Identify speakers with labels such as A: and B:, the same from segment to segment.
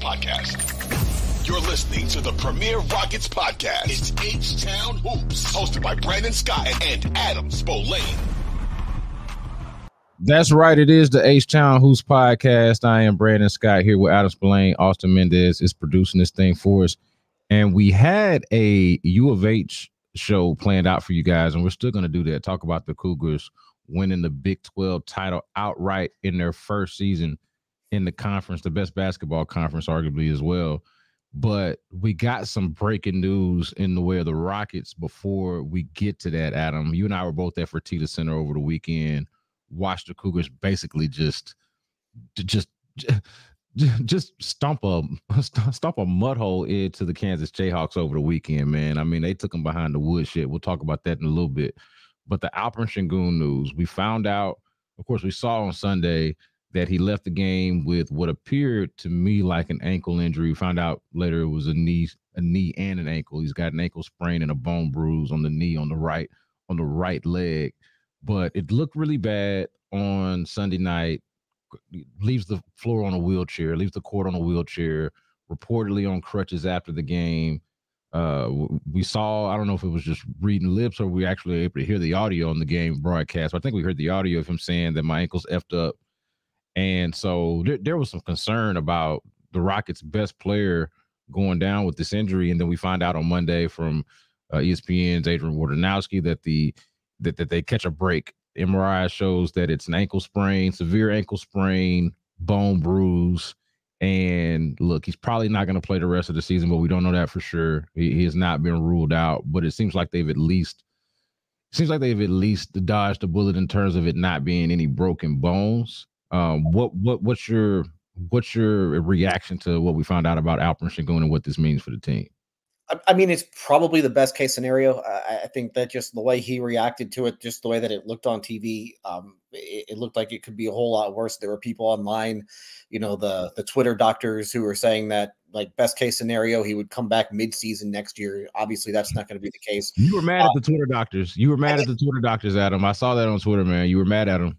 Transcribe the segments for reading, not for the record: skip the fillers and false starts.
A: podcast. You're listening to the premier Rockets podcast. It's H-Town Hoops, hosted by Brandon Scott and Adam Spolane.
B: That's right. It is the H-Town Hoops podcast. I am Brandon Scott here with Adam Spolane. Austin Mendez is producing this thing for us. And we had a U of H show planned out for you guys, and we're still going to do that. Talk about the Cougars winning the Big 12 title outright in their first season in the conference, the best basketball conference, arguably, as well. But we got some breaking news in the way of the Rockets before we get to that, Adam. You and I were both at Fertitta Center over the weekend. Watch the Cougars basically just stomp a mud hole into the Kansas Jayhawks over the weekend, man. I mean, they took them behind the woodshed. We'll talk about that in a little bit. But the Alperen Şengün news, we found out, of course, we saw on Sunday that he left the game with what appeared to me like an ankle injury. We found out later it was a knee and an ankle. He's got an ankle sprain and a bone bruise on the knee on the right leg. But it looked really bad on Sunday night. Leaves the floor on a wheelchair, leaves the court on a wheelchair, reportedly on crutches after the game. We saw, I don't know if it was just reading lips or we actually able to hear the audio on the game broadcast. But I think we heard the audio of him saying that my ankle's effed up. And so there was some concern about the Rockets' best player going down with this injury. And then we find out on Monday from ESPN's Adrian Wojnarowski that that they catch a break. MRI shows that it's an ankle sprain, severe ankle sprain, bone bruise. And look, he's probably not going to play the rest of the season, but we don't know that for sure. He has not been ruled out, but it seems like they've at least dodged the bullet in terms of it not being any broken bones. What's your reaction to what we found out about Alperen Şengün and what this means for the team?
C: I mean, it's probably the best case scenario. I think that just the way he reacted to it, just the way that it looked on TV, it looked like it could be a whole lot worse. There were people online, the Twitter doctors who were saying that, like, best case scenario, he would come back mid-season next year. Obviously, that's not going to be the case.
B: You were mad at the Twitter doctors. You were mad at the Twitter doctors, Adam. I saw that on Twitter, man. You were mad at them.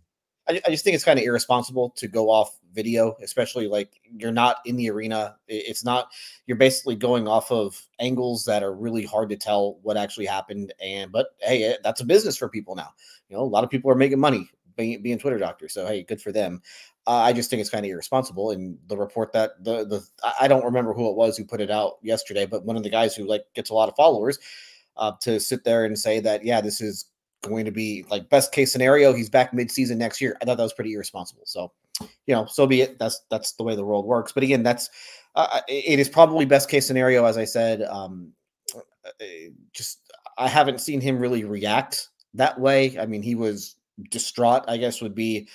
C: I just think it's kind of irresponsible to go off video, especially like you're not in the arena. It's not, you're basically going off of angles that are really hard to tell what actually happened. But hey, that's a business for people now. A lot of people are making money being Twitter doctors. So, hey, good for them. I just think it's kind of irresponsible. And the report that I don't remember who it was who put it out yesterday, but one of the guys who gets a lot of followers to sit there and say that, yeah, this is going to be like best case scenario, he's back mid-season next year. I thought that was pretty irresponsible. So, so be it. That's the way the world works. But again, that's it is probably best case snenario, as I said. I haven't seen him really react that way. I mean, he was distraught, I guess would be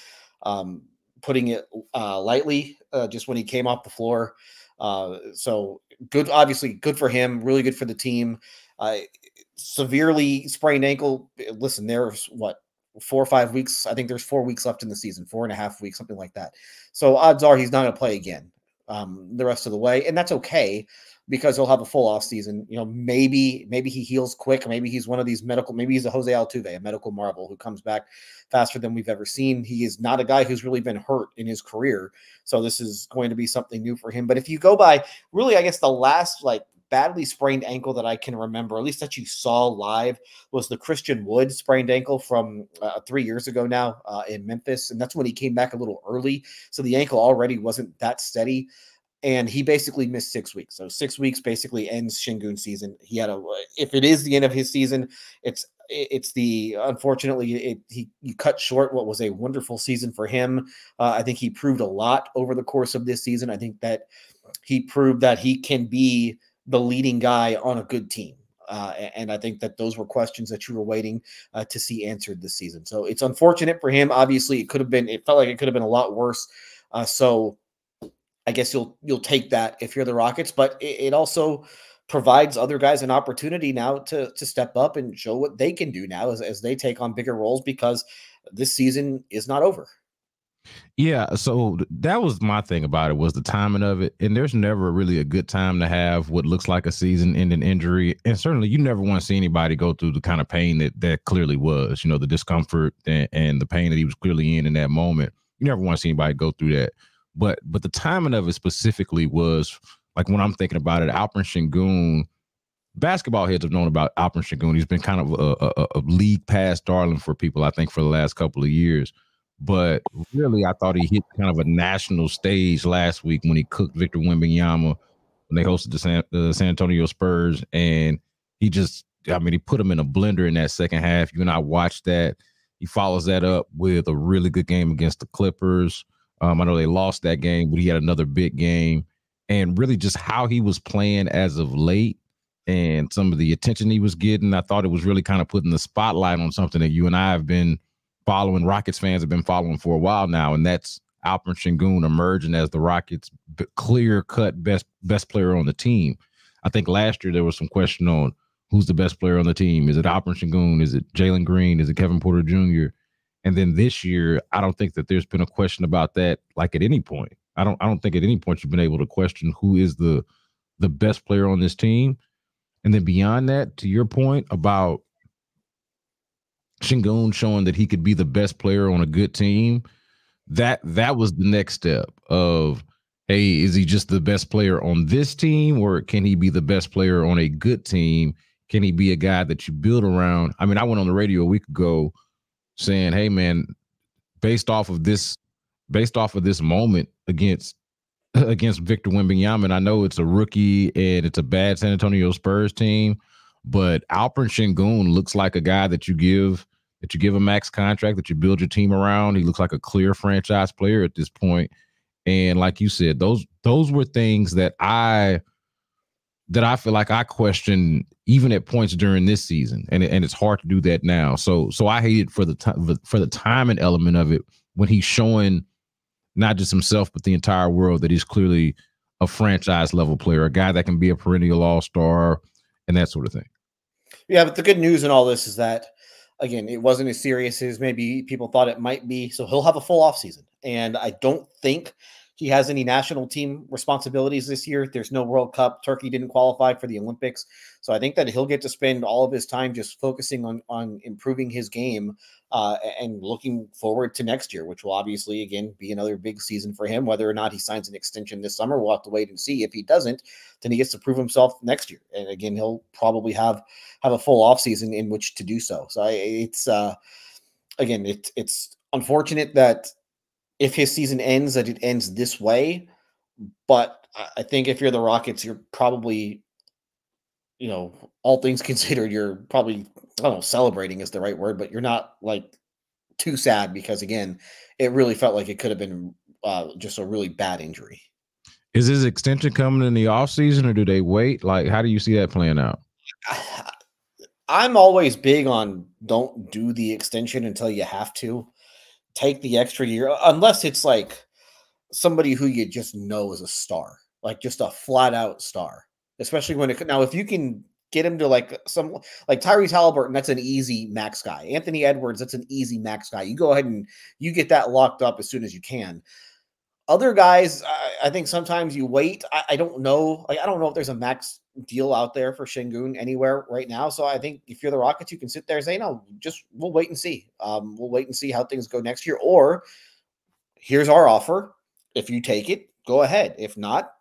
C: putting it lightly, just when he came off the floor. So good, obviously good for him, really good for the team. Severely sprained ankle. Listen, there's 4 or 5 weeks. I think there's 4 weeks left in the season, 4.5 weeks, something like that. So odds are he's not going to play again the rest of the way. And that's okay because he'll have a full off season. Maybe he heals quick. Maybe he's one of these maybe he's a Jose Altuve, a medical marvel who comes back faster than we've ever seen. He is not a guy who's really been hurt in his career. So this is going to be something new for him. But if you go by really, I guess the last badly sprained ankle that I can remember, at least that you saw live, was the Christian Wood sprained ankle from 3 years ago now in Memphis. And that's when he came back a little early. So the ankle already wasn't that steady. And he basically missed 6 weeks. So 6 weeks basically ends Şengün's season. He had if it is the end of his season, unfortunately, you cut short what was a wonderful season for him. I think he proved a lot over the course of this season. I think that he proved that he can be the leading guy on a good team. And I think that those were questions that you were waiting to see answered this season. So it's unfortunate for him. Obviously, it felt like it could have been a lot worse. So I guess you'll take that if you're the Rockets, but it also provides other guys an opportunity now to step up and show what they can do now as they take on bigger roles, because this season is not over.
B: Yeah, so that was my thing about it, was the timing of it. And there's never really a good time to have what looks like a season-ending injury. And certainly you never want to see anybody go through the kind of pain that clearly was, the discomfort and the pain that he was clearly in that moment. You never want to see anybody go through that. But the timing of it specifically was like when I'm thinking about it, Alperen Şengün. Basketball heads have known about Alperen Şengün. He's been kind of a league pass darling for people, I think, for the last couple of years. But really, I thought he hit kind of a national stage last week when he cooked Victor Wembanyama when they hosted the San Antonio Spurs. And he just, I mean, he put him in a blender in that second half. You and I watched that. He follows that up with a really good game against the Clippers. I know they lost that game, but he had another big game. And really just how he was playing as of late and some of the attention he was getting, I thought it was really kind of putting the spotlight on something that you and I have been following, Rockets fans have been following for a while now, and that's Alperen Şengün emerging as the Rockets' clear-cut best player on the team. I think last year there was some question on who's the best player on the team. Is it Alperen Şengün? Is it Jalen Green? Is it Kevin Porter Jr.? And then this year, I don't think that there's been a question about that, like at any point. I don't think at any point you've been able to question who is the best player on this team. And then beyond that, to your point about Şengün showing that he could be the best player on a good team, that was the next step of, hey, is he just the best player on this team, or can he be the best player on a good team? Can he be a guy that you build around? I mean, I went on the radio a week ago saying, hey, man, based off of this moment against Victor Wembanyama, and I know it's a rookie and it's a bad San Antonio Spurs team, but Alperen Şengün looks like a guy that you give a max contract, that you build your team around. He looks like a clear franchise player at this point. And like you said, those were things that I feel like I questioned even at points during this season, and it's hard to do that now. So I hate it for the timing element of it when he's showing not just himself, but the entire world that he's clearly a franchise level player, a guy that can be a perennial all-star and that sort of thing.
C: Yeah, but the good news in all this is that, again, it wasn't as serious as maybe people thought it might be. So he'll have a full offseason. And I don't think he has any national team responsibilities this year. There's no World Cup. Turkey didn't qualify for the Olympics. So I think that he'll get to spend all of his time just focusing on improving his game and looking forward to next year, which will obviously, again, be another big season for him. Whether or not he signs an extension this summer, we'll have to wait and see. If he doesn't, then he gets to prove himself next year. And again, he'll probably have a full offseason in which to do so. So it's unfortunate that if his season ends, that it ends this way. But I think if you're the Rockets, you're probably, all things considered, you're probably, I don't know, celebrating is the right word, but you're not like too sad because, again, it really felt like it could have been just a really bad injury.
B: Is his extension coming in the offseason, or do they wait? Like, how do you see that playing out?
C: I'm always big on don't do the extension until you have to. Take the extra year, unless it's like somebody who you just know is a star, like just a flat out star, especially now, if you can get him to like Tyrese Halliburton, that's an easy max guy. Anthony Edwards, that's an easy max guy. You go ahead and you get that locked up as soon as you can. Other guys, I think sometimes you wait. I don't know. I don't know if there's a max deal out there for Şengün anywhere right now. So I think if you're the Rockets, you can sit there and say, no, we'll wait and see. We'll wait and see how things go next year. Or here's our offer. If you take it, go ahead. If not,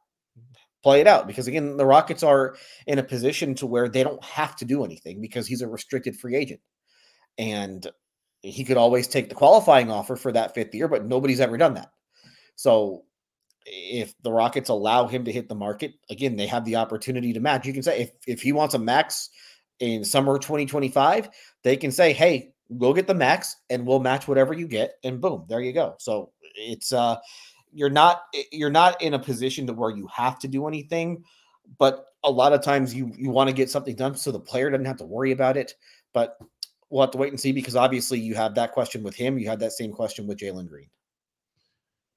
C: play it out. Because again, the Rockets are in a position to where they don't have to do anything because he's a restricted free agent. And he could always take the qualifying offer for that 5th year, but nobody's ever done that. So if the Rockets allow him to hit the market, again, they have the opportunity to match. You can say if he wants a max in summer 2025, they can say, hey, go get the max and we'll match whatever you get. And boom, there you go. So it's you're not in a position to where you have to do anything, but a lot of times you want to get something done so the player doesn't have to worry about it. But we'll have to wait and see, because obviously you have that question with him. You had that same question with Jalen Green.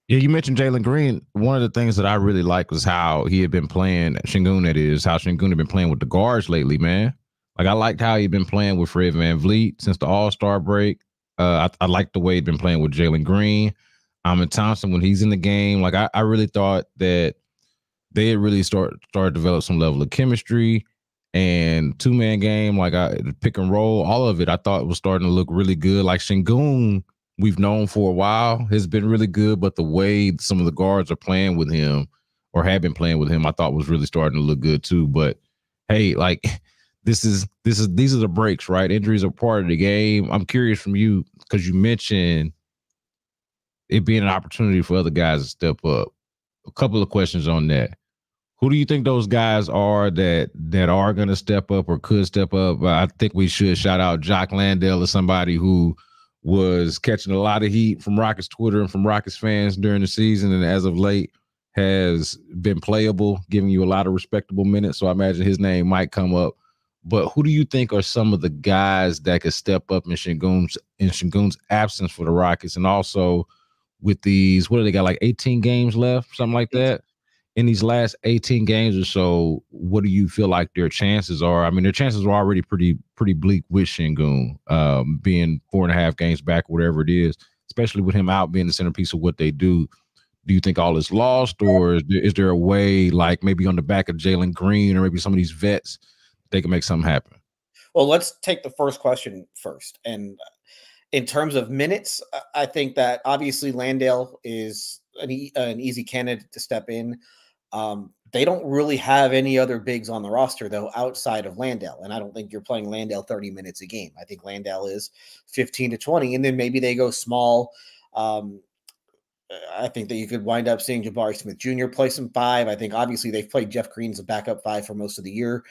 B: Yeah, you mentioned Jalen Green. One of the things that I really liked was how he had been playing, Şengün, how Şengün had been playing with the guards lately, man. Like, I liked how he'd been playing with Fred VanVleet since the All-Star break. I liked the way he'd been playing with Jalen Green. Amin Thompson, when he's in the game, like, I really thought that they had really started to develop some level of chemistry and two-man game, like the pick and roll, all of it, I thought was starting to look really good. Like, Şengün we've known for a while has been really good, but the way some of the guards are playing with him or have been playing with him, I thought was really starting to look good too. But hey, like these are the breaks, right? Injuries are part of the game. I'm curious from you because you mentioned it being an opportunity for other guys to step up. A couple of questions on that. Who do you think those guys are that are going to step up or could step up? I think we should shout out Jock Landale as somebody who was catching a lot of heat from Rockets Twitter and from Rockets fans during the season, and as of late has been playable, giving you a lot of respectable minutes. So I imagine his name might come up. But who do you think are some of the guys that could step up in Şengün's absence for the Rockets? And also with these, what do they got, like 18 games left, something like that? In these last 18 games or so, what do you feel like their chances are? I mean, their chances are already pretty bleak with Şengün being 4.5 games back, whatever it is, especially with him out being the centerpiece of what they do. Do you think all is lost, or is there a way, like maybe on the back of Jalen Green or maybe some of these vets, they can make something happen?
C: Well, let's take the first question first. And in terms of minutes, I think that obviously Landale is an easy candidate to step in. They don't really have any other bigs on the roster, though, outside of Landale. And I don't think you're playing Landale 30 minutes a game. I think Landale is 15 to 20, and then maybe they go small. I think that you could wind up seeing Jabari Smith Jr. play some 5. I think obviously they've played Jeff Green as a backup 5 for most of the year.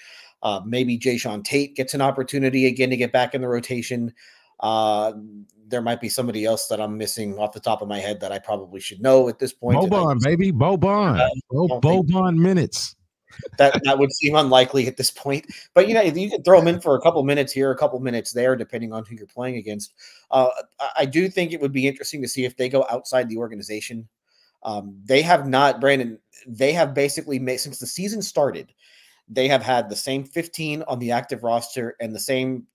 C: Maybe Jayshawn Tate gets an opportunity again to get back in the rotation. There might be somebody else that I'm missing off the top of my head that I probably should know at this point.
B: Boban, baby. Boban minutes.
C: That would seem unlikely at this point. But, you can throw him in for a couple minutes here, a couple minutes there, depending on who you're playing against. I do think it would be interesting to see if they go outside the organization. They have not, Brandon, they have basically made, since the season started, they have had the same 15 on the active roster and the same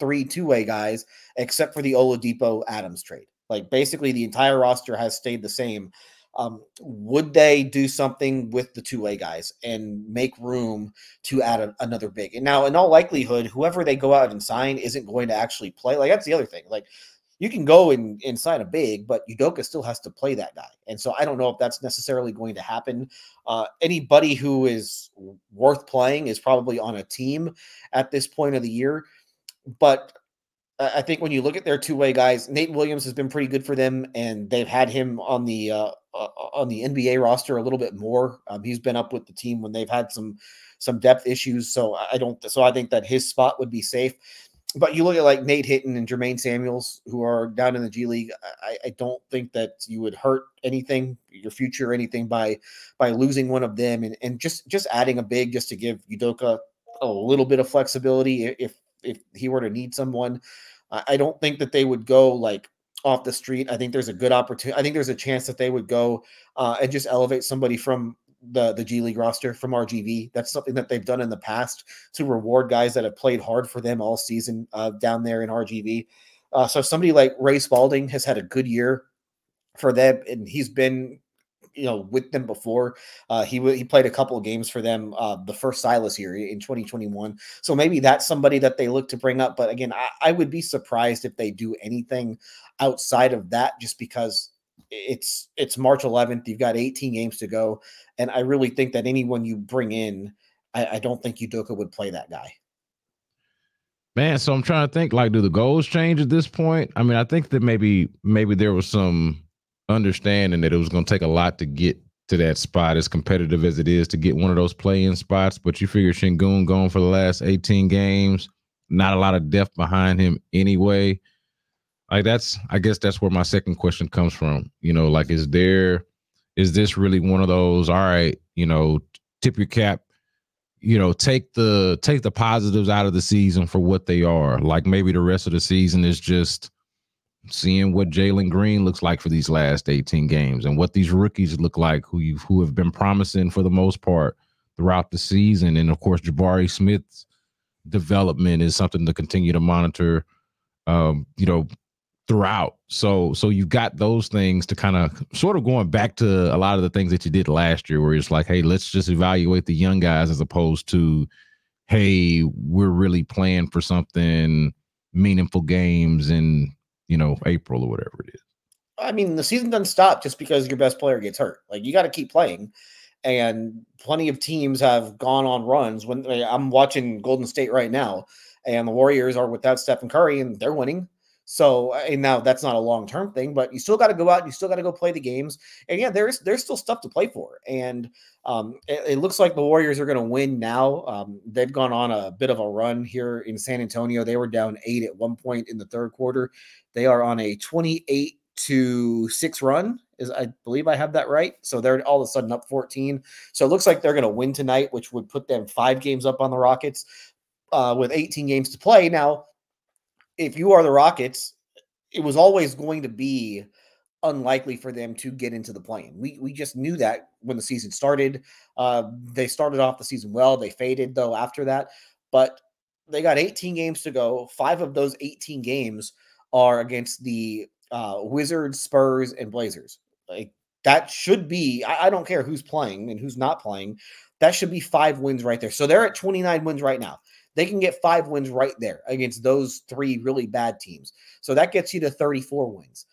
C: 3 two-way guys, except for the Oladipo Adams trade. Like basically the entire roster has stayed the same. Would they do something with the two-way guys and make room to add another big? And now, in all likelihood, whoever they go out and sign isn't going to actually play. Like that's the other thing. Like you can go and sign a big, but Udoka still has to play that guy. And so I don't know if that's necessarily going to happen. Anybody who is worth playing is probably on a team at this point of the year. But I think when you look at their two-way guys, Nate Williams has been pretty good for them, and they've had him on the NBA roster a little bit more. He's been up with the team when they've had some depth issues. So I think that his spot would be safe. But you look at like Nate Hitton and Jermaine Samuels, who are down in the G League. I don't think that you would hurt anything, your future or anything by losing one of them and just adding a big just to give Udoka a little bit of flexibility if he were to need someone. I don't think that they would go like off the street. I think there's a good opportunity. I think there's a chance that they would go and just elevate somebody from the G League roster, from RGV. That's something that they've done in the past to reward guys that have played hard for them all season down there in RGV. So somebody like Ray Spalding has had a good year for them, and he's been with them before. He played a couple of games for them the first Silas year in 2021. So maybe that's somebody that they look to bring up. But again, I would be surprised if they do anything outside of that, just because it's March 11th. You've got 18 games to go. And I really think that anyone you bring in, I don't think Udoka would play that guy.
B: Man, so I'm trying to think, like, do the goals change at this point? I mean, I think that maybe there was some understanding that it was going to take a lot to get to that spot, as competitive as it is to get one of those play-in spots. But you figure Şengün going for the last 18 games, not a lot of depth behind him anyway. Like I guess that's where my second question comes from. Like, is this really one of those, all right, tip your cap, take the positives out of the season for what they are. Like maybe the rest of the season is just seeing what Jalen Green looks like for these last 18 games and what these rookies look like who have been promising for the most part throughout the season. And of course, Jabari Smith's development is something to continue to monitor, throughout. So you've got those things to kind of sort of going back to a lot of the things that you did last year, where it's like, hey, let's just evaluate the young guys as opposed to, hey, we're really playing for something, meaningful games and April or whatever it is.
C: I mean, the season doesn't stop just because your best player gets hurt. Like, you got to keep playing. And plenty of teams have gone on runs. When I'm watching Golden State right now, and the Warriors are without Stephen Curry, and they're winning. So, and now that's not a long-term thing, but you still got to go out and you still got to go play the games. And yeah, there's still stuff to play for. And it looks like the Warriors are going to win now. They've gone on a bit of a run here in San Antonio. They were down 8 at one point in the third quarter. They are on a 28-6 run. I believe I have that right. So they're all of a sudden up 14. So it looks like they're going to win tonight, which would put them 5 games up on the Rockets with 18 games to play. Now, if you are the Rockets, it was always going to be unlikely for them to get into the play-in. We just knew that when the season started. They started off the season well. They faded, though, after that. But they got 18 games to go. 5 of those 18 games are against the Wizards, Spurs, and Blazers. Like, that should be – I don't care who's playing and who's not playing. That should be 5 wins right there. So they're at 29 wins right now. They can get 5 wins right there against those 3 really bad teams. So that gets you to 34 wins.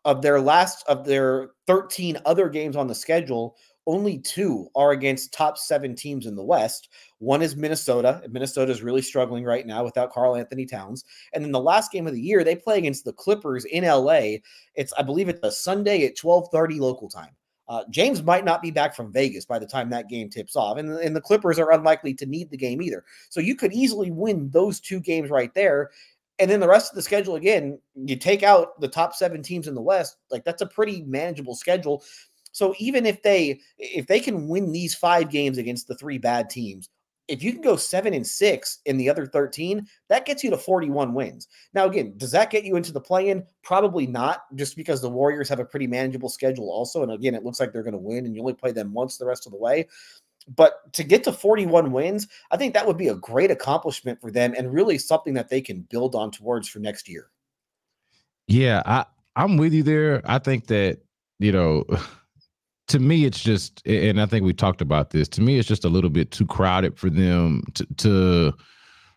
C: Of their 13 other games on the schedule, only 2 are against top 7 teams in the West. One is Minnesota. Minnesota is really struggling right now without Karl Anthony Towns. And then the last game of the year, they play against the Clippers in LA. I believe it's a Sunday at 12:30 local time. James might not be back from Vegas by the time that game tips off. And the Clippers are unlikely to need the game either. So you could easily win those 2 games right there. And then the rest of the schedule, again, you take out the top 7 teams in the West, like, that's a pretty manageable schedule. So even if they can win these 5 games against the 3 bad teams, if you can go 7-6 in the other 13, that gets you to 41 wins. Now, again, does that get you into the play-in? Probably not, just because the Warriors have a pretty manageable schedule also. And again, it looks like they're going to win, and you only play them once the rest of the way. But to get to 41 wins, I think that would be a great accomplishment for them and really something that they can build on towards for next year.
B: Yeah, I'm with you there. I think that, to me, it's just, and I think we talked about this, to me, it's just a little bit too crowded for them to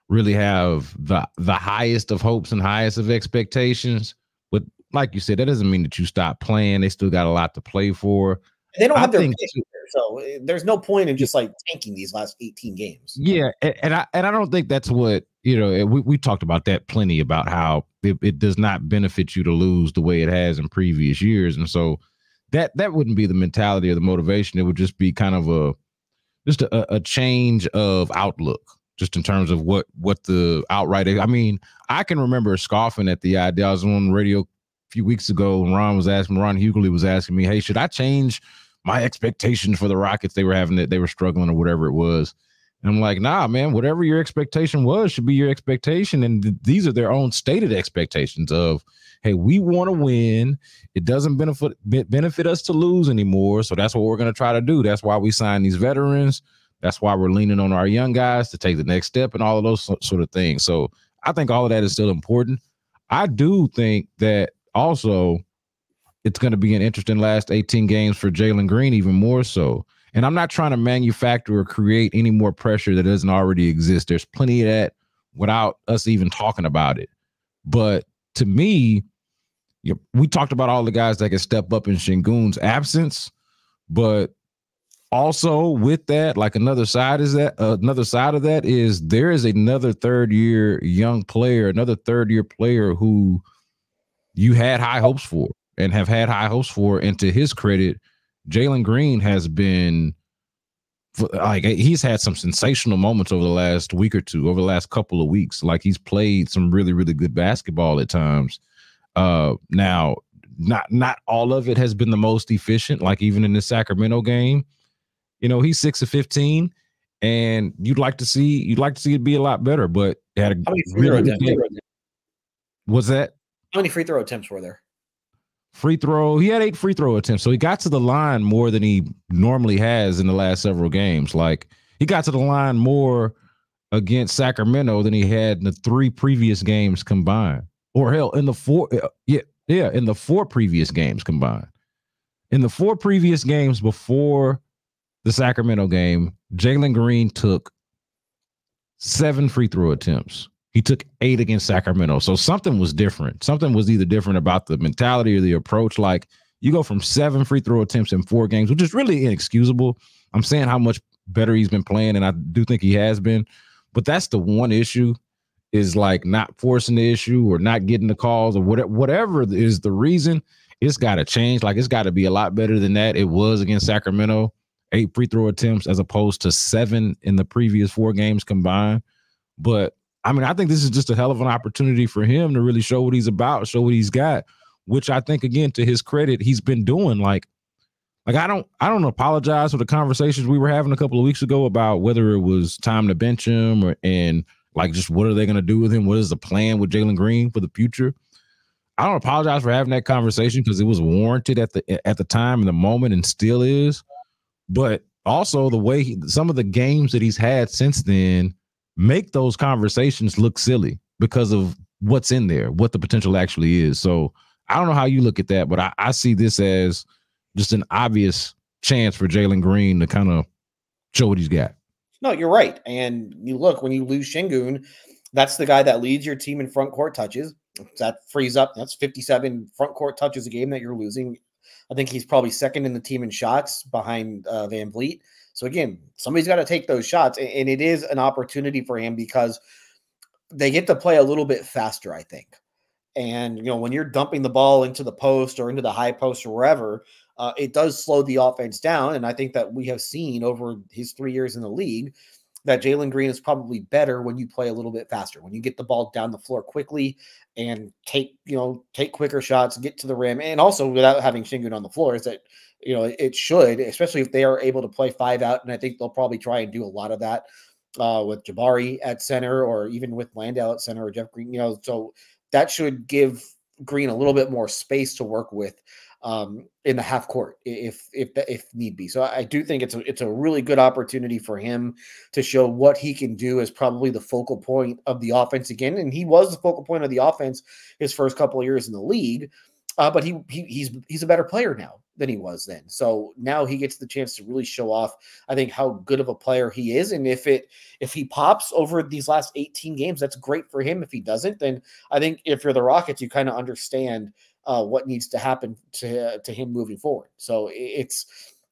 B: really have the highest of hopes and highest of expectations. But like you said, that doesn't mean that you stop playing. They still got a lot to play for.
C: They don't have their pick either, so there's no point in just like tanking these last 18 games.
B: Yeah, and I don't think that's what, we talked about that plenty, about how it does not benefit you to lose the way it has in previous years. And so that wouldn't be the mentality or the motivation. It would just be kind of a change of outlook, just in terms of what the outright. I mean, I can remember scoffing at the idea. I was on the radio a few weeks ago, and Ron Hughley was asking me, hey, should I change my expectations for the Rockets? They were struggling or whatever it was. And I'm like, nah, man, whatever your expectation was should be your expectation. And these are their own stated expectations of, hey, we want to win. It doesn't benefit us to lose anymore. So that's what we're going to try to do. That's why we sign these veterans. That's why we're leaning on our young guys to take the next step and all of those sort of things. So I think all of that is still important. I do think that also it's going to be an interesting last 18 games for Jalen Green, even more so. And I'm not trying to manufacture or create any more pressure that doesn't already exist. There's plenty of that without us even talking about it. But to me, we talked about all the guys that can step up in Şengün's absence, but also with that, like another side of that is there is another third-year player who you had high hopes for and have had high hopes for. And to his credit, Jalen Green has been, like, he's had some sensational moments over the last week or two, over the last couple of weeks. Like, he's played some really, really good basketball at times. Now, not all of it has been the most efficient. Like, even in the Sacramento game, he's 6 of 15, and you'd like to see it be a lot better. But had a really good game. What's that?
C: How many free throw attempts were there?
B: He had 8 free throw attempts. So he got to the line more than he normally has in the last several games. Like, he got to the line more against Sacramento than he had in the 3 previous games combined. Or hell, in the 4 previous games combined. In the 4 previous games before the Sacramento game, Jalen Green took 7 free throw attempts. He took 8 against Sacramento. So something was different. Something was either different about the mentality or the approach. Like, you go from 7 free throw attempts in 4 games, which is really inexcusable. I'm saying how much better he's been playing, and I do think he has been. But that's the one issue, is like not forcing the issue or not getting the calls or whatever is the reason. It's got to change. Like, it's got to be a lot better than that. It was against Sacramento, 8 free throw attempts as opposed to 7 in the previous 4 games combined. But I mean, I think this is just a hell of an opportunity for him to really show what he's about, show what he's got, which I think, again, to his credit, he's been doing. Like I don't apologize for the conversations we were having a couple of weeks ago about whether it was time to bench him and like just what are they going to do with him? What is the plan with Jalen Green for the future? I don't apologize for having that conversation because it was warranted at the time and the moment, and still is. But also the way some of the games that he's had since then make those conversations look silly because of what's in there, what the potential actually is. So I don't know how you look at that, but I see this as just an obvious chance for Jalen Green to kind of show what he's got.
C: No, you're right. And you look, when you lose Şengün, that's the guy that leads your team in front court touches. That frees up. That's 57 front court touches a game that you're losing. I think he's probably second in the team in shots behind Van Vliet. So again, somebody's got to take those shots, and it is an opportunity for him because they get to play a little bit faster, I think. And, you know, when you're dumping the ball into the post or into the high post or wherever, it does slow the offense down. And I think that we have seen over his 3 years in the league that Jalen Green is probably better when you play a little bit faster, when you get the ball down the floor quickly and take quicker shots, get to the rim. And also without having Şengün on the floor, is that, you know, it should, especially if they are able to play 5 out. And I think they'll probably try and do a lot of that with Jabari at center, or even with Landale at center, or Jeff Green, you know, so that should give Green a little bit more space to work with in the half court if need be. So I do think it's a really good opportunity for him to show what he can do as probably the focal point of the offense again. And he was the focal point of the offense his first couple of years in the league, but he's a better player now than he was then. So now he gets the chance to really show off, I think, how good of a player he is. And if he pops over these last 18 games, that's great for him. If he doesn't, then I think if you're the Rockets, you kind of understand what needs to happen to him moving forward. So it's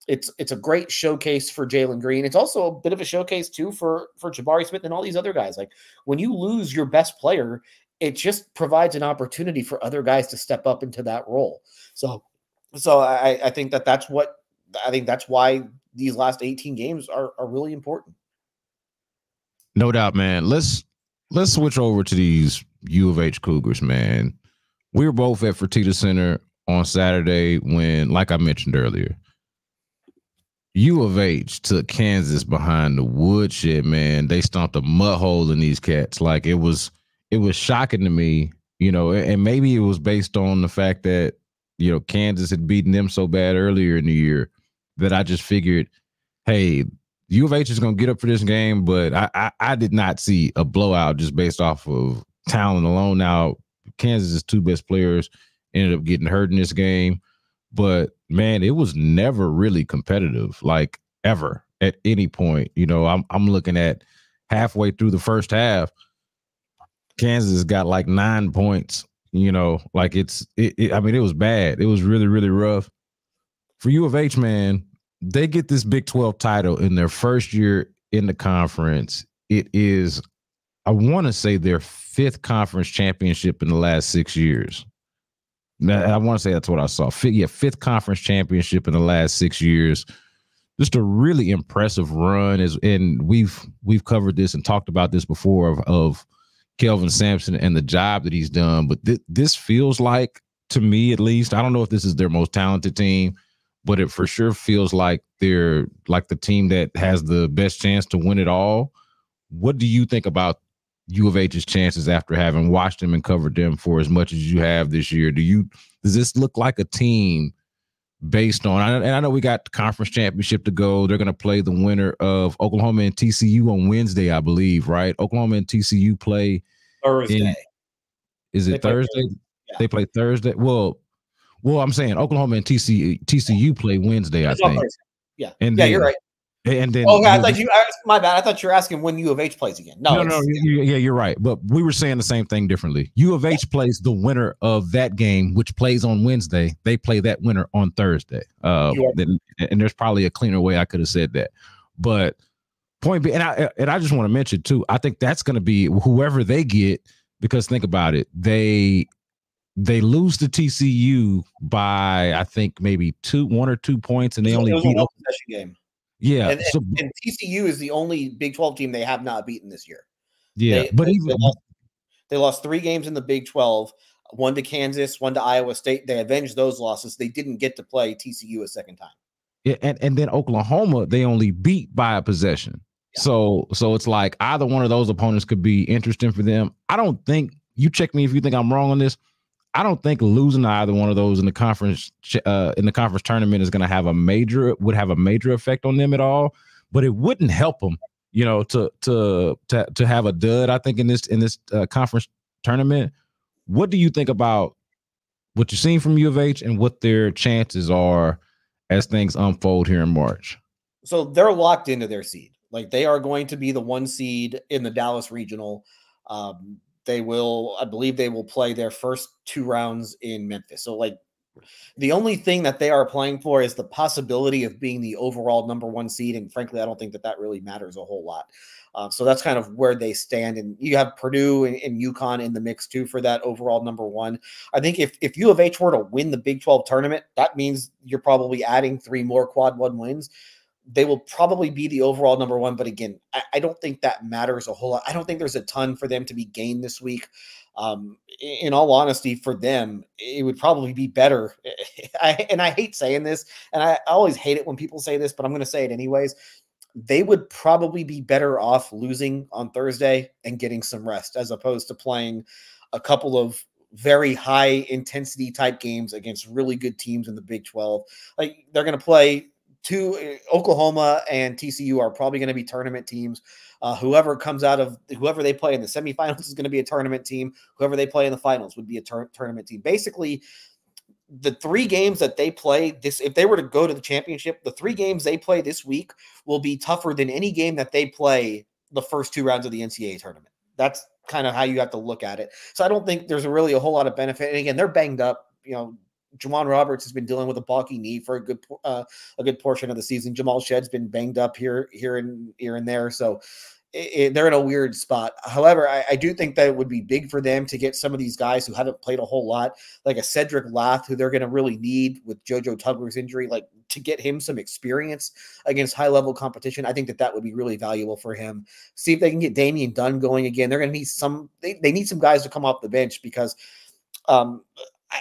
C: a great showcase for Jalen Green. It's also a bit of a showcase too for Jabari Smith and all these other guys. Like, when you lose your best player, it just provides an opportunity for other guys to step up into that role. So I think that's why these last 18 games are really important.
B: No doubt, man. Let's switch over to these U of H Cougars, man. We were both at Fertitta Center on Saturday when, like I mentioned earlier, U of H took Kansas behind the woodshed, man. They stomped a mud hole in these cats. Like, it was shocking to me, you know, and maybe it was based on the fact that, you know, Kansas had beaten them so bad earlier in the year that I just figured, hey, U of H is going to get up for this game, but I did not see a blowout just based off of talent alone. Now, Kansas's 2 best players ended up getting hurt in this game, but man, it was never really competitive, like, ever at any point. You know, I'm looking at halfway through the first half, Kansas got like 9 points. You know, like I mean, it was bad. It was really, really rough. For U of H, man, they get this Big 12 title in their first year in the conference. It is, I want to say, their 5th conference championship in the last 6 years. I want to say that's what I saw. 5th conference championship in the last 6 years. Just a really impressive run. And we've covered this and talked about this before of Kelvin Sampson and the job that he's done. But this feels like, to me at least, I don't know if this is their most talented team, but it for sure feels like they're like the team that has the best chance to win it all. What do you think about U of H's chances after having watched them and covered them for as much as you have this year? Does this look like a team based on, and I know we got the conference championship to go. They're going to play the winner of Oklahoma and TCU on Wednesday, I believe, right? Oklahoma and TCU play
C: Thursday.
B: Is it Thursday? Yeah. They play Thursday. Well, I'm saying Oklahoma and TCU play Wednesday, I think.
C: Yeah.
B: And
C: you're right.
B: And then
C: I thought my bad. I thought you were asking when U of H plays again. No,
B: you're right. But we were saying the same thing differently. U of H plays the winner of that game, which plays on Wednesday. They play that winner on Thursday. And there's probably a cleaner way I could have said that. But point being, and I just want to mention too, I think that's going to be whoever they get, because think about it. They lose to TCU by, I think, maybe 1 or 2 points, and they only beat a
C: possession game.
B: Yeah,
C: and TCU is the only Big 12 team they have not beaten this year.
B: Yeah,
C: they lost 3 games in the Big 12, 1 to Kansas, 1 to Iowa State. They avenged those losses. They didn't get to play TCU a second time.
B: Yeah, and then Oklahoma, they only beat by a possession. Yeah. So it's like either one of those opponents could be interesting for them. I don't think, you check me if you think I'm wrong on this, I don't think losing to either one of those in the conference tournament is going to have a major effect on them at all. But it wouldn't help them, to have a dud. I think in this conference tournament. What do you think about what you've seen from U of H and what their chances are as things unfold here in March?
C: So they're locked into their seed. Like, they are going to be the 1 seed in the Dallas Regional. I believe they will play their first 2 rounds in Memphis. So, like, the only thing that they are playing for is the possibility of being the overall number 1 seed. And frankly, I don't think that really matters a whole lot. So that's kind of where they stand. And you have Purdue and UConn in the mix too for that overall number 1. I think if U of H were to win the Big 12 tournament, that means you're probably adding 3 more quad 1 wins. They will probably be the overall number 1. But again, I don't think that matters a whole lot. I don't think there's a ton for them to be gained this week. In all honesty, for them, it would probably be better. I hate saying this, and I always hate it when people say this, but I'm going to say it anyways. They would probably be better off losing on Thursday and getting some rest, as opposed to playing a couple of very high intensity type games against really good teams in the Big 12. Like, they're going to play Oklahoma and TCU are probably going to be tournament teams. Whoever they play in the semifinals is going to be a tournament team. Whoever they play in the finals would be a tournament team. Basically, the 3 games that they play if they were to go to the championship, the 3 games they play this week will be tougher than any game that they play the first 2 rounds of the NCAA tournament. That's kind of how you have to look at it. So I don't think there's really a whole lot of benefit. And again, they're banged up. Jawan Roberts has been dealing with a bulky knee for a good portion of the season. Jamal Shedd's been banged up here and there. So they're in a weird spot. However, I do think that it would be big for them to get some of these guys who haven't played a whole lot, like a Cedric Lath, who they're going to really need with JoJo Tugler's injury, like to get him some experience against high-level competition. I think that would be really valuable for him. See if they can get Damian Dunn going again. They're going to need they need some guys to come off the bench because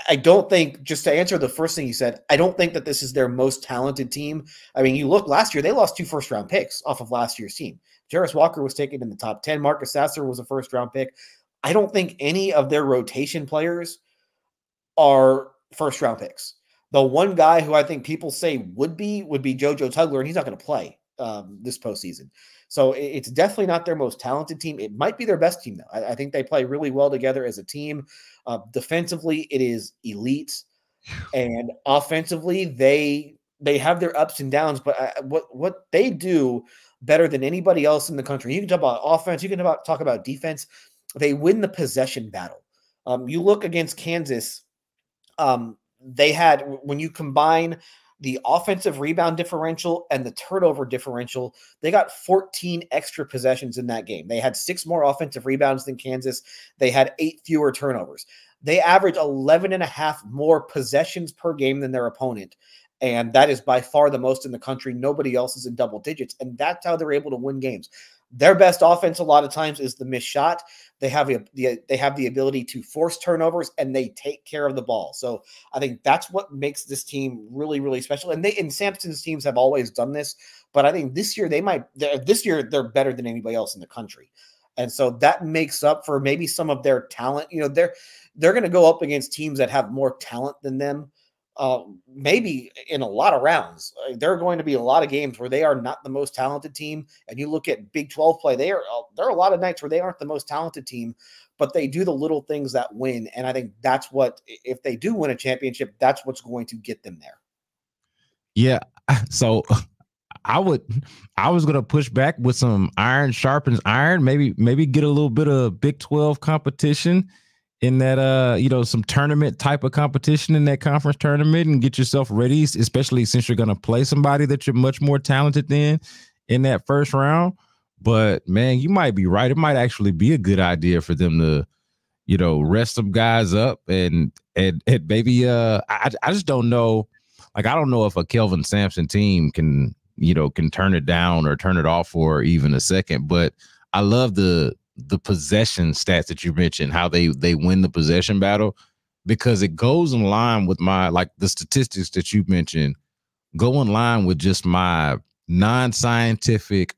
C: I don't think, just to answer the first thing you said, I don't think that this is their most talented team. I mean, you look last year, they lost 2 first-round picks off of last year's team. Jarris Walker was taken in the top 10. Marcus Sasser was a first-round pick. I don't think any of their rotation players are first-round picks. The one guy who I think people say would be JoJo Tugler, and he's not going to play this postseason. So it's definitely not their most talented team. It might be their best team, though. I think they play really well together as a team. Defensively, it is elite. And offensively, they have their ups and downs. But what they do better than anybody else in the country, you can talk about offense, you can talk about defense, they win the possession battle. You look against Kansas, they had, when you combine the offensive rebound differential and the turnover differential, they got 14 extra possessions in that game. They had 6 more offensive rebounds than Kansas. They had 8 fewer turnovers. They average 11.5 more possessions per game than their opponent. And that is by far the most in the country. Nobody else is in double digits. And that's how they're able to win games. Their best offense a lot of times is the missed shot. They have the ability to force turnovers, and they take care of the ball. So I think that's what makes this team really, really special. And Sampson's teams have always done this, but I think this year they're better than anybody else in the country. And so that makes up for maybe some of their talent. They're going to go up against teams that have more talent than them. Maybe in a lot of rounds. There are going to be a lot of games where they are not the most talented team. And you look at Big 12 play, there are a lot of nights where they aren't the most talented team, but they do the little things that win. And I think that's what, if they do win a championship, that's what's going to get them there.
B: Yeah. So I was gonna push back with some iron sharpens iron. Maybe get a little bit of Big 12 competition in that some tournament type of competition in that conference tournament and get yourself ready, especially since you're gonna play somebody that you're much more talented than in that first round. But man, you might be right. It might actually be a good idea for them to, rest some guys up and maybe I just don't know. Like, I don't know if a Kelvin Sampson team can turn it down or turn it off for even a second. But I love the possession stats that you mentioned, how they win the possession battle, because it goes in line with the statistics that you mentioned go in line with just my non-scientific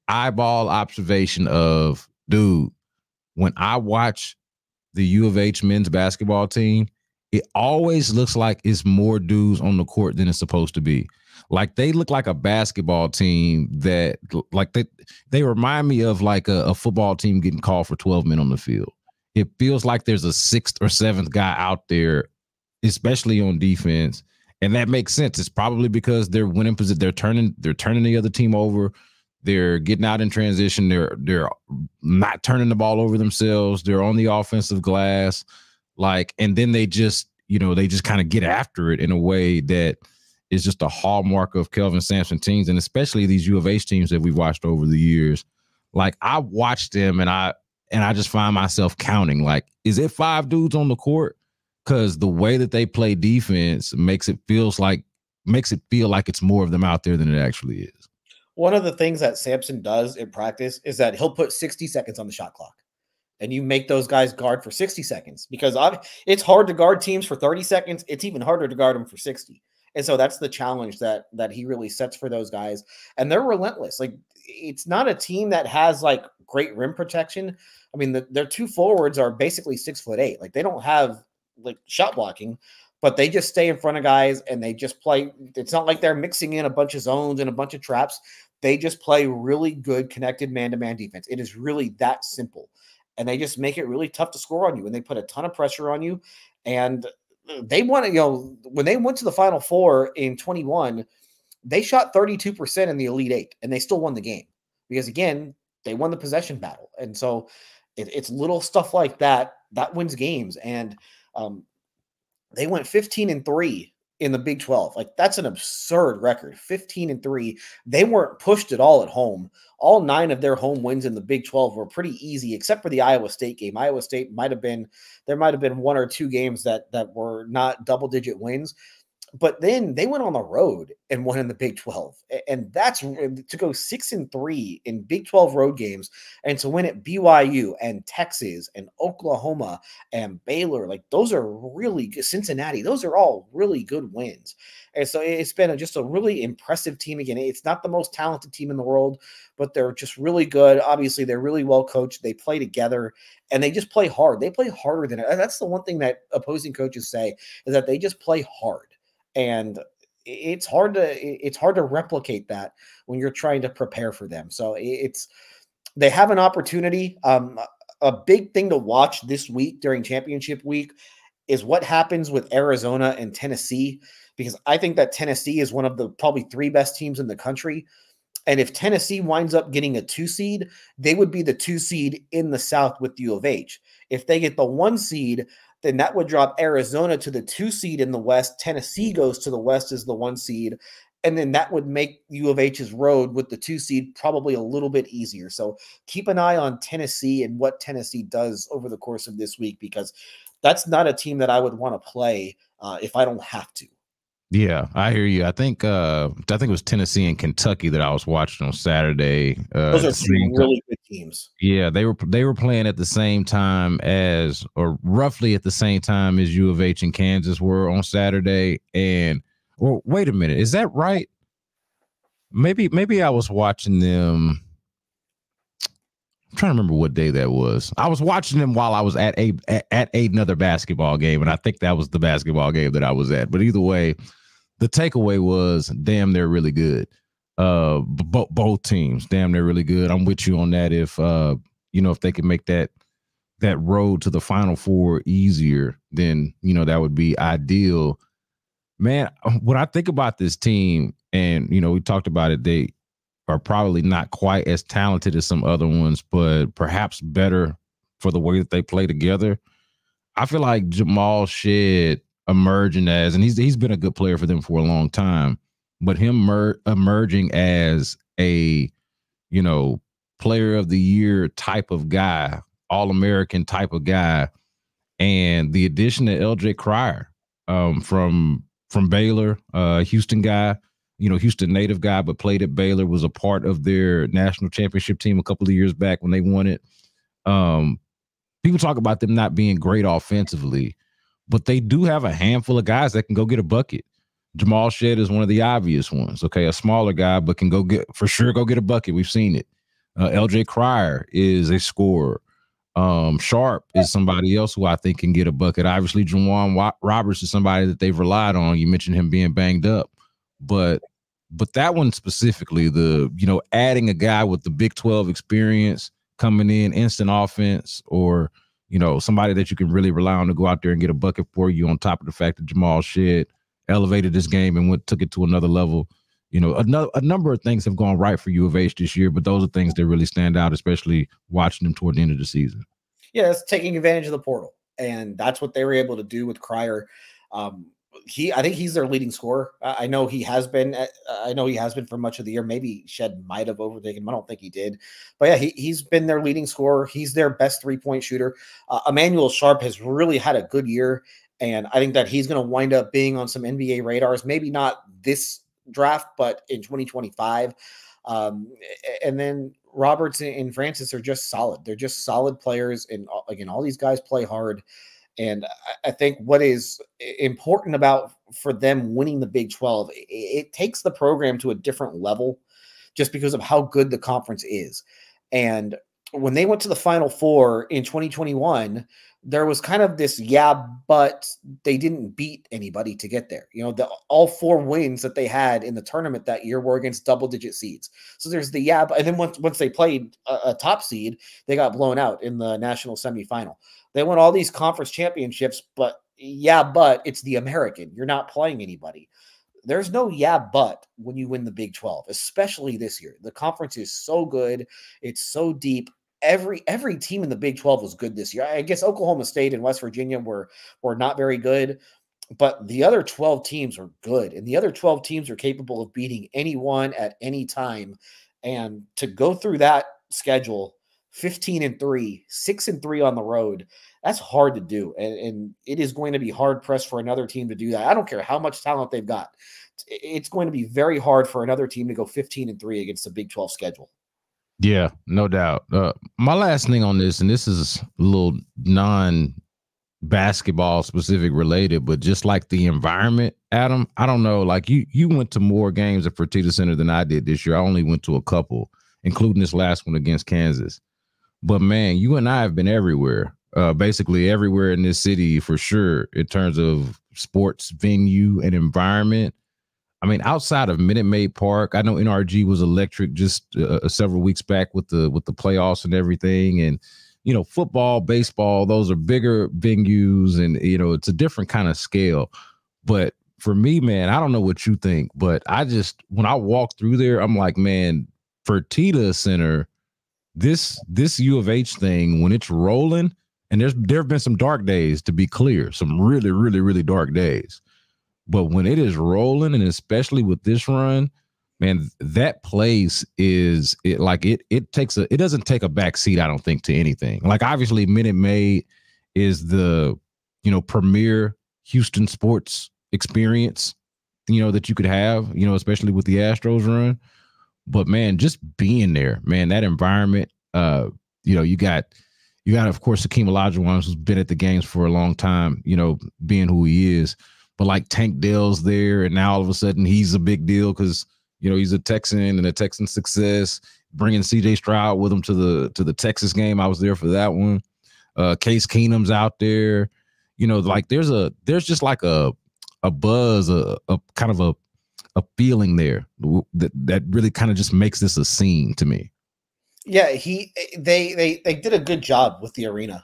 B: eyeball observation of, dude, when I watch the U of H men's basketball team, it always looks like it's more dudes on the court than it's supposed to be. Like, they look like a basketball team that, like, they remind me of like a football team getting called for 12 men on the field. It feels like there's a sixth or seventh guy out there, especially on defense. And that makes sense. It's probably because they're winning position. They're turning the other team over. They're getting out in transition. They're not turning the ball over themselves. They're on the offensive glass. Like, and then they just kind of get after it in a way that is just a hallmark of Kelvin Sampson teams, and especially these U of H teams that we've watched over the years. Like, I watched them and I just find myself counting, like, is it 5 dudes on the court? Because the way that they play defense makes it feel like it's more of them out there than it actually is.
C: One of the things that Sampson does in practice is that he'll put 60 seconds on the shot clock, and you make those guys guard for 60 seconds because it's hard to guard teams for 30 seconds. It's even harder to guard them for 60. And so that's the challenge that he really sets for those guys. And they're relentless. Like, it's not a team that has like great rim protection. I mean, their 2 forwards are basically 6'8". Like, they don't have like shot blocking, but they just stay in front of guys and they just play. It's not like they're mixing in a bunch of zones and a bunch of traps. They just play really good connected man-to-man defense. It is really that simple. And they just make it really tough to score on you. And they put a ton of pressure on you. And they want to, when they went to the Final Four in 21, they shot 32% in the Elite Eight, and they still won the game because, again, they won the possession battle. And so it's little stuff like that wins games. And they went 15-3 in the Big 12. Like, that's an absurd record. 15-3. They weren't pushed at all at home. All 9 of their home wins in the Big 12 were pretty easy, except for the Iowa State game. Iowa State there might have been 1 or 2 games that were not double-digit wins. But then they went on the road and won in the Big 12. And that's to go 6-3 in Big 12 road games and to win at BYU and Texas and Oklahoma and Baylor. Like, those are really good. Cincinnati, those are all really good wins. And so it's been just a really impressive team. Again, it's not the most talented team in the world, but they're just really good. Obviously, they're really well coached. They play together and they just play hard. They play harder than it. That's the one thing that opposing coaches say, is that they just play hard. And it's hard to replicate that when you're trying to prepare for them. So they have an opportunity. A big thing to watch this week during championship week is what happens with Arizona and Tennessee, because I think that Tennessee is one of the probably 3 best teams in the country. And if Tennessee winds up getting a 2 seed, they would be the 2 seed in the South with U of H. If they get the 1 seed, then that would drop Arizona to the 2 seed in the West. Tennessee goes to the West as the 1 seed. And then that would make U of H's road with the 2 seed probably a little bit easier. So keep an eye on Tennessee and what Tennessee does over the course of this week, because that's not a team that I would want to play if I don't have to.
B: Yeah, I hear you. I think it was Tennessee and Kentucky that I was watching on Saturday.
C: Those are 2 really good teams.
B: Yeah, they were playing at the same time as, or roughly at the same time as, U of H and Kansas were on Saturday. And well, wait a minute, is that right? Maybe I was watching them. I'm trying to remember what day that was. I was watching them while I was at another basketball game, and I think that was the basketball game that I was at. But either way, the takeaway was, damn, they're really good. Both teams, damn, they're really good. I'm with you on that. If if they can make that road to the Final Four easier, then that would be ideal. Man, when I think about this team, and we talked about it, they are probably not quite as talented as some other ones, but perhaps better for the way that they play together. I feel like Jamal Shead emerging as, and he's been a good player for them for a long time, but him emerging as a player of the year type of guy, All-American type of guy, and the addition of LJ Cryer from Baylor, Houston guy, Houston native guy, but played at Baylor, was a part of their national championship team a couple of years back when they won it. People talk about them not being great offensively, but they do have a handful of guys that can go get a bucket. Jamal Shead is one of the obvious ones. Okay, a smaller guy, but can go get a bucket. We've seen it. LJ Cryer is a scorer. Sharp is somebody else who I think can get a bucket. Obviously, Juwan Roberts is somebody that they've relied on. You mentioned him being banged up, but that one specifically, adding a guy with the Big 12 experience coming in, instant offense, or somebody that you can really rely on to go out there and get a bucket for you, on top of the fact that Jamal Shead elevated this game and took it to another level. A number of things have gone right for U of H this year, but those are things that really stand out, especially watching them toward the end of the season.
C: Yeah, it's taking advantage of the portal, and that's what they were able to do with Cryer. I think he's their leading scorer. I know he has been. For much of the year. Maybe Shed might have overtaken him. I don't think he did, but yeah, he's been their leading scorer. He's their best 3-point shooter. Emmanuel Sharp has really had a good year, and I think that he's going to wind up being on some NBA radars. Maybe not this draft, but in 2025. And then Roberts and Francis are just solid. They're just solid players, and again, all these guys play hard. And I think what is important for them winning the Big 12, it takes the program to a different level just because of how good the conference is. And when they went to the Final Four in 2021, there was kind of this, but they didn't beat anybody to get there. All 4 wins that they had in the tournament that year were against double-digit seeds. So there's the but, and then once they played a top seed, they got blown out in the national semifinal. They won all these conference championships, but it's the American. You're not playing anybody. There's no but when you win the Big 12, especially this year. The conference is so good. It's so deep. Every team in the Big 12 was good this year. I guess Oklahoma State and West Virginia were not very good, but the other 12 teams are good, and the other 12 teams are capable of beating anyone at any time. And to go through that schedule, 15-3, 6-3 on the road, that's hard to do. And it is going to be hard pressed for another team to do that. I don't care how much talent they've got. It's going to be very hard for another team to go 15-3 against the Big 12 schedule.
B: Yeah, no doubt. My last thing on this, and this is a little non-basketball specific related, but just like the environment, Adam, I don't know, like you went to more games at Fertitta Center than I did this year. I only went to a couple, including this last one against Kansas. But man, you and I have been everywhere, basically everywhere in this city for sure, in terms of sports venue and environment. I mean, outside of Minute Maid Park, I know NRG was electric just several weeks back with the playoffs and everything. And, football, baseball, those are bigger venues, and, it's a different kind of scale. But for me, man, I don't know what you think, but when I walk through there, I'm like, man, Fertitta Center, this U of H thing, when it's rolling, and there have been some dark days, to be clear, some really, really, really dark days. But when it is rolling, and especially with this run, man, that place it doesn't take a back seat, I don't think, to anything. Like, obviously, Minute Maid is the, premier Houston sports experience, that you could have, especially with the Astros run. But man, just being there, man, that environment, you got, of course, Hakeem Olajuwon, who's been at the games for a long time, being who he is. But like Tank Dell's there, and now all of a sudden he's a big deal because, he's a Texan and a Texan success. Bringing CJ Stroud with him to the Texas game, I was there for that one. Case Keenum's out there. Like there's just like a buzz, a kind of a feeling there that really kind of just makes this a scene to me.
C: Yeah, they did a good job with the arena.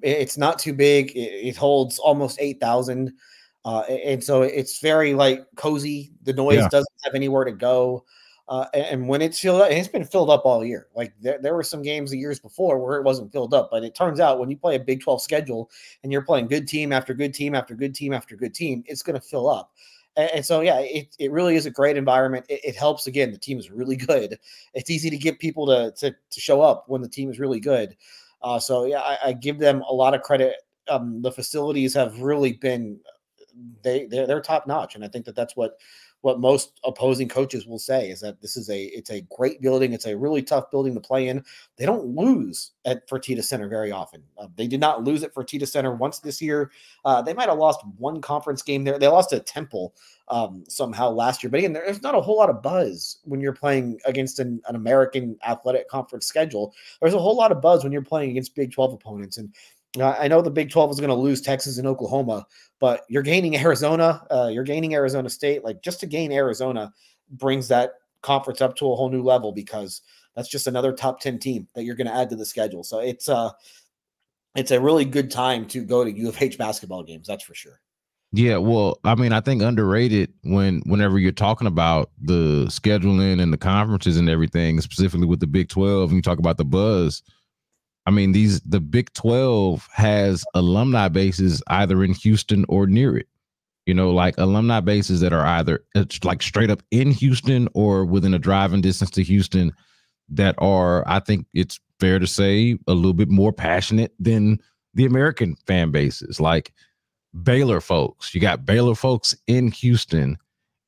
C: It's not too big. It holds almost 8,000. And so it's very like cozy. The noise
B: Yeah.
C: doesn't have anywhere to go. And when it's filled up, and it's been filled up all year. Like there were some games the years before where it wasn't filled up, but it turns out when you play a Big 12 schedule and you're playing good team after good team after good team after good team, it's going to fill up. And so, yeah, it really is a great environment. It helps. Again, the team is really good. It's easy to get people to show up when the team is really good. So, yeah, I give them a lot of credit. The facilities have really been they're top notch, and I think that's what most opposing coaches will say is that it's a great building. It's a really tough building to play in. They don't lose at Fertitta Center very often. They did not lose at Fertitta Center once this year. They might have lost one conference game there. They lost to Temple somehow last year. But again, there's not a whole lot of buzz when you're playing against an American Athletic Conference schedule. There's a whole lot of buzz when you're playing against Big 12 opponents. And I know the Big 12 is going to lose Texas and Oklahoma, but you're gaining Arizona. You're gaining Arizona State. Like, just to gain Arizona brings that conference up to a whole new level, because that's just another top 10 team that you're going to add to the schedule. So it's a really good time to go to U of H basketball games. That's for sure.
B: Yeah, well, I mean, I think underrated whenever you're talking about the scheduling and the conferences and everything, specifically with the Big 12, and you talk about the buzz. I mean, the Big 12 has alumni bases either in Houston or near it. You know, like alumni bases that are either like straight up in Houston or within a driving distance to Houston that are, I think it's fair to say, a little bit more passionate than the American fan bases. Like Baylor folks, you got Baylor folks in Houston,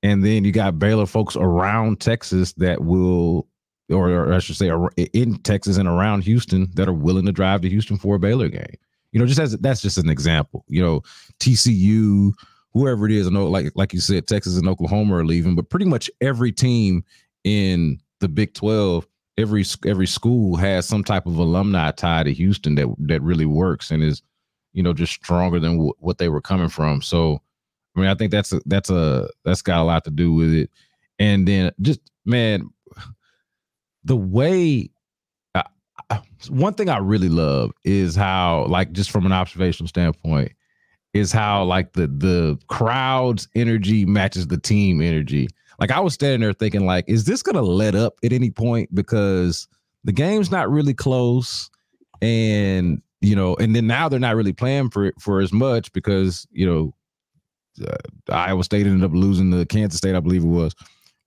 B: and then you got Baylor folks around Texas that will, or I should say, in Texas and around Houston that are willing to drive to Houston for a Baylor game. You know, that's just an example. You know, TCU, whoever it is, I know, like you said, Texas and Oklahoma are leaving, but pretty much every team in the Big 12, every school has some type of alumni tie to Houston that really works and is, you know, just stronger than what they were coming from. So, I mean, I think that's got a lot to do with it. And then just, man, the way one thing I really love is how, like, just from an observational standpoint, is how like the crowd's energy matches the team energy. Like, I was standing there thinking, like, is this gonna let up at any point? Because the game's not really close, and you know, and then now they're not really playing for as much because, you know, Iowa State ended up losing to Kansas State, I believe it was,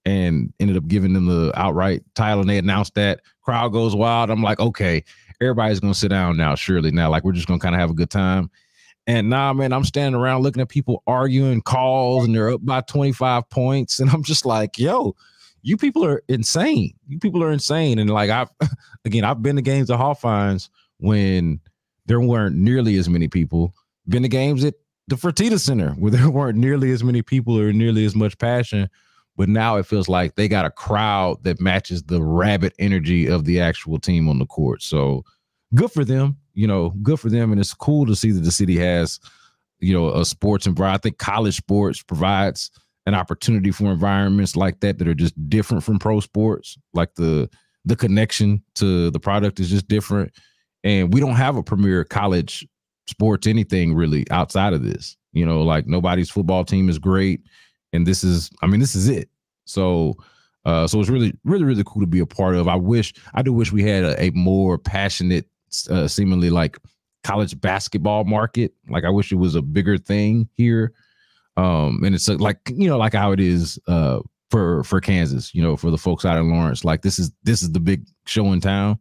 B: and ended up giving them the outright title. And they announced that. Crowd goes wild. I'm like, okay, everybody's gonna sit down now, surely. Now, like, we're just gonna kind of have a good time. And nah, man, I'm standing around looking at people arguing calls, and they're up by 25 points. And I'm just like, yo, you people are insane. You people are insane. And like, I've been to games at Hawthorns when there weren't nearly as many people. Been to games at the Fertitta Center where there weren't nearly as many people or nearly as much passion. But now it feels like they got a crowd that matches the rabid energy of the actual team on the court. So good for them, you know, good for them. And it's cool to see that the city has, you know, a sports environment. I think college sports provides an opportunity for environments like that are just different from pro sports. Like the connection to the product is just different. And we don't have a premier college sports anything really outside of this. You know, like nobody's football team is great. And this is it. So it's really, really, really cool to be a part of. I do wish we had a more passionate, seemingly like college basketball market. Like, I wish it was a bigger thing here. And it's like, you know, like how it is for Kansas, you know, for the folks out in Lawrence. Like, this is the big show in town.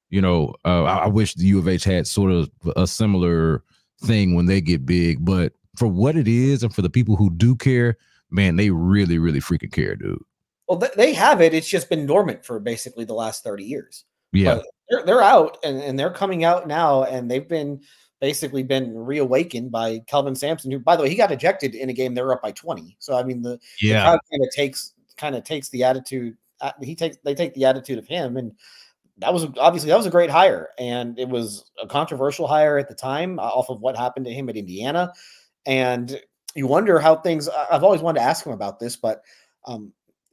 B: You know, I wish the U of H had sort of a similar thing when they get big. But for what it is and for the people who do care, man, they really, really freaking care, dude.
C: Well, they have it. It's just been dormant for basically the last 30 years.
B: Yeah.
C: But they're out and they're coming out now, and they've been basically been reawakened by Kelvin Sampson, who, by the way, he got ejected in a game they were up by 20. So I mean, the crowd kind of takes the attitude. They take the attitude of him, and that was a great hire, and it was a controversial hire at the time off of what happened to him at Indiana. And you wonder how things. I've always wanted to ask him about this, but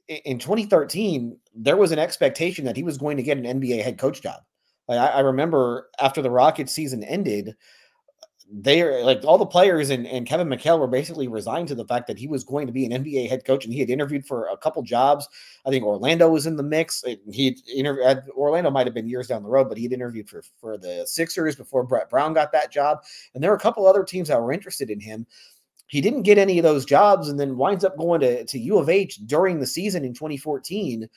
C: in 2013, there was an expectation that he was going to get an NBA head coach job. Like, I remember after the Rockets season ended, they're like all the players and Kevin McHale were basically resigned to the fact that he was going to be an NBA head coach, and he had interviewed for a couple jobs. I think Orlando was in the mix. Orlando might have been years down the road, but he'd interviewed for the Sixers before Brett Brown got that job. And there were a couple other teams that were interested in him. He didn't get any of those jobs, and then winds up going to U of H during the season in 2014.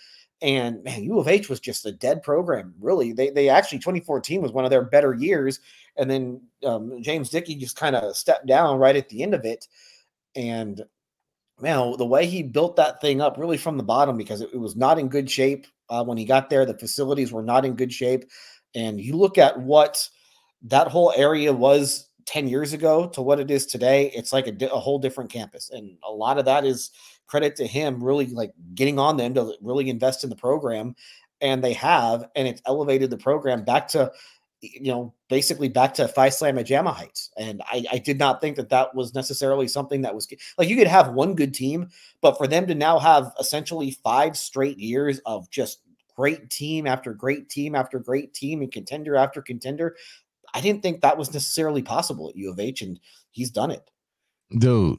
C: And man, U of H was just a dead program. Really, they actually 2014 was one of their better years. And then James Dickey just kind of stepped down right at the end of it. And man, the way he built that thing up really from the bottom, because it was not in good shape when he got there. The facilities were not in good shape. And you look at what that whole area was 10 years ago to what it is today, it's like a whole different campus. And a lot of that is credit to him really like getting on them to really invest in the program. And they have, and it's elevated the program back to, basically back to Phi Slamma Jamma heights. And I did not think that was necessarily something that was like, you could have one good team, but for them to now have essentially 5 straight years of just great team after great team after great team and contender after contender, I didn't think that was necessarily possible at U of H, and he's done it.
B: Dude,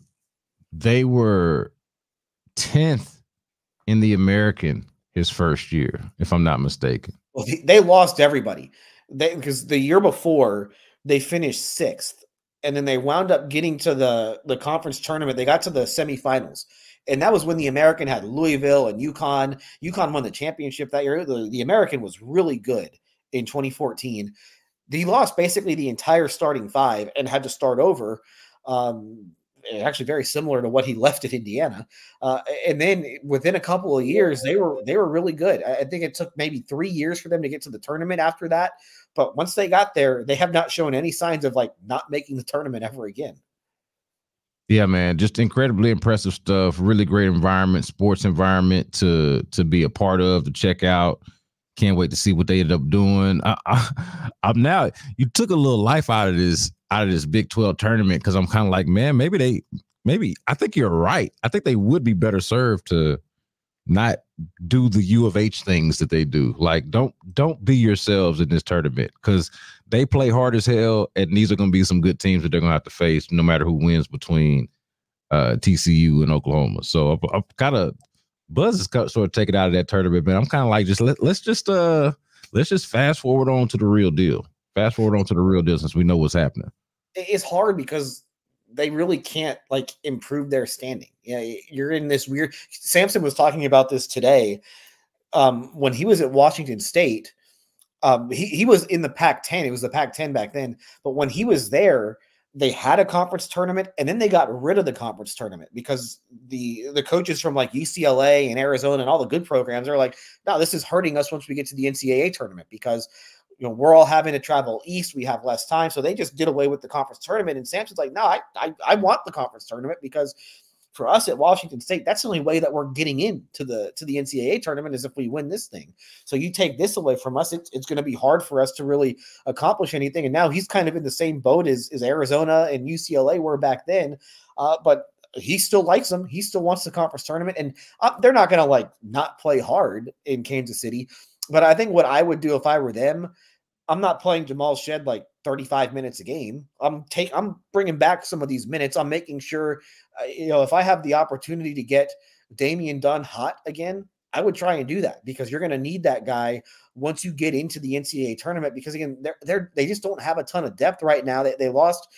B: they were 10th in the American his first year, if I'm not mistaken.
C: Well, they lost everybody. Because the year before they finished 6th, and then they wound up getting to the conference tournament. They got to the semifinals, and that was when the American had Louisville and UConn. UConn won the championship that year. The American was really good in 2014. He lost basically the entire starting 5 and had to start over. Actually very similar to what he left at Indiana. And then within a couple of years, they were really good. I think it took maybe 3 years for them to get to the tournament after that. But once they got there, they have not shown any signs of like not making the tournament ever again.
B: Yeah, man, just incredibly impressive stuff. Really great environment, sports environment to be a part of, to check out. Can't wait to see what they end up doing. I'm now, you took a little life out of this Big 12 tournament, because I'm kind of like, man, maybe I think you're right. I think they would be better served to not do the U of H things that they do. Like, don't be yourselves in this tournament, because they play hard as hell, and these are going to be some good teams that they're going to have to face no matter who wins between TCU and Oklahoma. So I'm kind of, Buzz is sort of taken out of that tournament, man. I'm kind of like, let's just fast forward on to the real deal. Fast forward on to the real deal, since we know what's happening.
C: It's hard because they really can't like improve their standing. You're in this weird. Sampson was talking about this today when he was at Washington State. He was in the Pac-10. It was the Pac-10 back then. But when he was there, they had a conference tournament, and then they got rid of the conference tournament because the coaches from like UCLA and Arizona and all the good programs are like, no, this is hurting us once we get to the NCAA tournament, because we're all having to travel east. We have less time. So they just did away with the conference tournament. And Sampson's like, no, I want the conference tournament, because for us at Washington State, that's the only way that we're getting into the NCAA tournament is if we win this thing. So you take this away from us, it's going to be hard for us to really accomplish anything. And now he's kind of in the same boat as Arizona and UCLA were back then. But he still likes them. He still wants the conference tournament. And they're not going to like not play hard in Kansas City. But I think what I would do if I were them, I'm not playing Jamal Shed like 35 minutes a game. I'm bringing back some of these minutes. I'm making sure, if I have the opportunity to get Damian Dunn hot again, I would try and do that, because you're going to need that guy once you get into the NCAA tournament, because again, they just don't have a ton of depth right now. They lost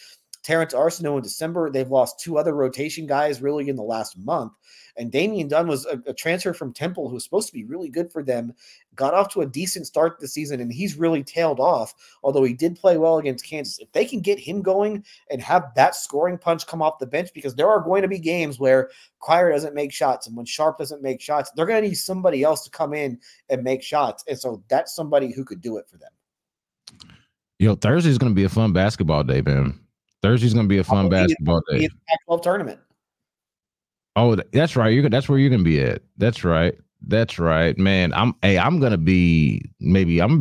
C: Terrence Arsenault in December. They've lost 2 other rotation guys really in the last month. And Damian Dunn was a transfer from Temple who was supposed to be really good for them, got off to a decent start this season, and he's really tailed off, although he did play well against Kansas. If they can get him going and have that scoring punch come off the bench, because there are going to be games where Cryer doesn't make shots, and when Sharp doesn't make shots, they're going to need somebody else to come in and make shots. And so that's somebody who could do it for them.
B: Thursday's going to be a fun basketball day, man. Thursday's going to be a fun basketball day.
C: The Pac-12 tournament.
B: Oh, that's right. That's where you're gonna be at. That's right, man. I'm gonna be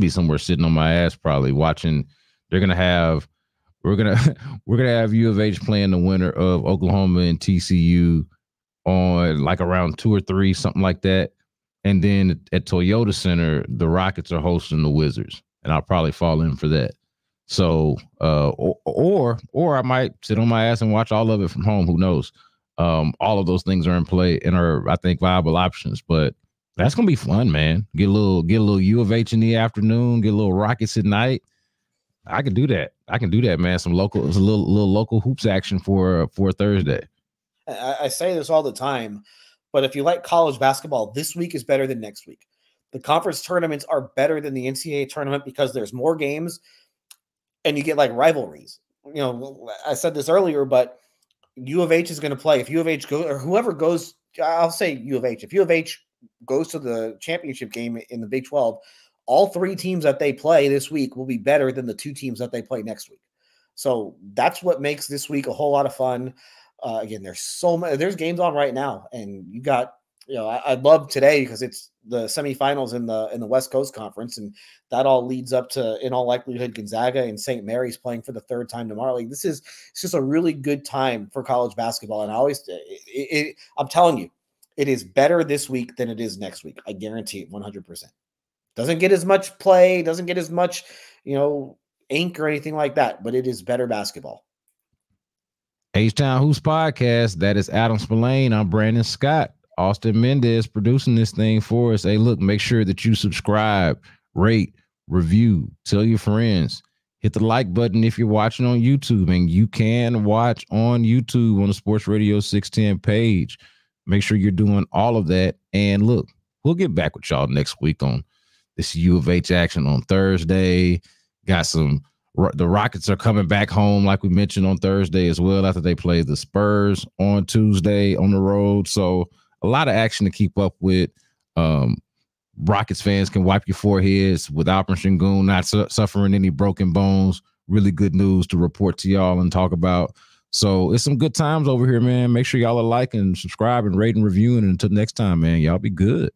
B: somewhere sitting on my ass, probably watching. We're gonna have U of H playing the winner of Oklahoma and TCU on like around 2 or 3, something like that. And then at Toyota Center, the Rockets are hosting the Wizards, and I'll probably fall in for that. So, or I might sit on my ass and watch all of it from home. Who knows? All of those things are in play and are, I think, viable options. But that's gonna be fun, man. Get a little U of H in the afternoon. Get a little Rockets at night. I can do that. Man. Some local, a little local hoops action for Thursday.
C: I say this all the time, but if you like college basketball, this week is better than next week. The conference tournaments are better than the NCAA tournament because there's more games and you get like rivalries. You know, I said this earlier, but U of H is going to play. If U of H goes, or whoever goes, I'll say U of H. If U of H goes to the championship game in the Big 12, all 3 teams that they play this week will be better than the 2 teams that they play next week. So that's what makes this week a whole lot of fun. Again, there's games on right now, and you got, I love today because it's the semifinals in the West Coast Conference, and that all leads up to, in all likelihood, Gonzaga and St. Mary's playing for the 3rd time tomorrow. Like it's just a really good time for college basketball, and I'm telling you, it is better this week than it is next week. I guarantee it, 100%. Doesn't get as much play, doesn't get as much, ink or anything like that, but it is better basketball.
B: H-Town Hoops Podcast. That is Adam Spolane. I'm Brandon Scott. Austin Mendez producing this thing for us. Hey, look, make sure that you subscribe, rate, review, tell your friends. Hit the like button if you're watching on YouTube, and you can watch on YouTube on the Sports Radio 610 page. Make sure you're doing all of that. And look, we'll get back with y'all next week on this U of H action on Thursday. The Rockets are coming back home, like we mentioned, on Thursday as well, after they play the Spurs on Tuesday on the road. So a lot of action to keep up with. Rockets fans can wipe your foreheads with Alperen Şengün not suffering any broken bones. Really good news to report to y'all and talk about. So it's some good times over here, man. Make sure y'all are liking, subscribing, rating, reviewing. And until next time, man, y'all be good.